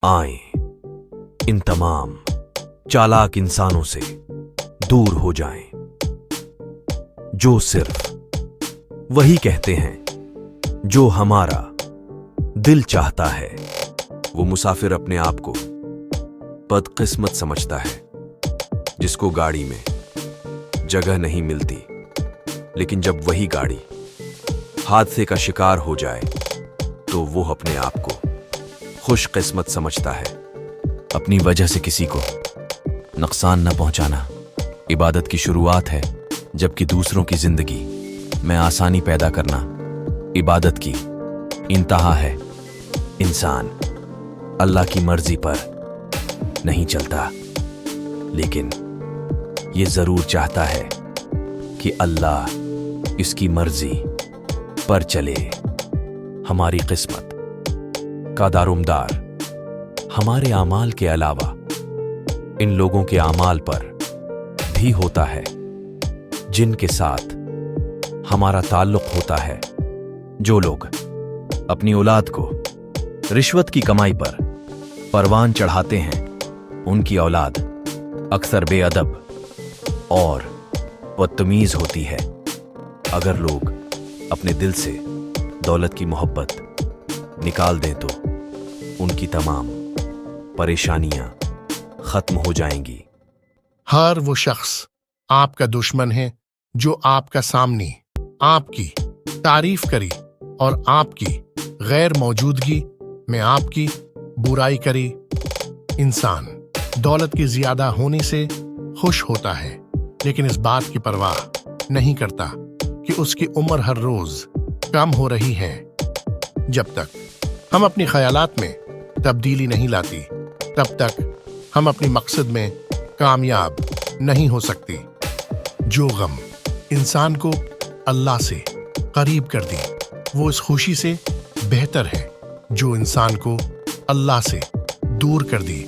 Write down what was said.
آئیں ان تمام چالاک انسانوں سے دور ہو جائیں جو صرف وہی کہتے ہیں جو ہمارا دل چاہتا ہے۔ وہ مسافر اپنے آپ کو بدقسمت سمجھتا ہے جس کو گاڑی میں جگہ نہیں ملتی، لیکن جب وہی گاڑی حادثے کا شکار ہو جائے تو وہ اپنے آپ کو خوش قسمت سمجھتا ہے۔ اپنی وجہ سے کسی کو نقصان نہ پہنچانا عبادت کی شروعات ہے، جبکہ دوسروں کی زندگی میں آسانی پیدا کرنا عبادت کی انتہا ہے۔ انسان اللہ کی مرضی پر نہیں چلتا، لیکن یہ ضرور چاہتا ہے کہ اللہ اس کی مرضی پر چلے۔ ہماری قسمت کا دارومدار ہمارے اعمال کے علاوہ ان لوگوں کے اعمال پر بھی ہوتا ہے جن کے ساتھ ہمارا تعلق ہوتا ہے۔ جو لوگ اپنی اولاد کو رشوت کی کمائی پر پروان چڑھاتے ہیں، ان کی اولاد اکثر بے ادب اور بدتمیز ہوتی ہے۔ اگر لوگ اپنے دل سے دولت کی محبت نکال دیں تو ان کی تمام پریشانیاں ختم ہو جائیں گی۔ ہر وہ شخص آپ کا دشمن ہے جو آپ کا سامنے آپ کی تعریف کری اور آپ کی غیر موجودگی میں آپ کی برائی کری۔ انسان دولت کی زیادہ ہونے سے خوش ہوتا ہے، لیکن اس بات کی پرواہ نہیں کرتا کہ اس کی عمر ہر روز کم ہو رہی ہے۔ جب تک ہم اپنی خیالات میں تبدیلی نہیں لاتی، تب تک ہم اپنی مقصد میں کامیاب نہیں ہو سکتی۔ جو غم انسان کو اللہ سے قریب کر دے وہ اس خوشی سے بہتر ہے جو انسان کو اللہ سے دور کر دی۔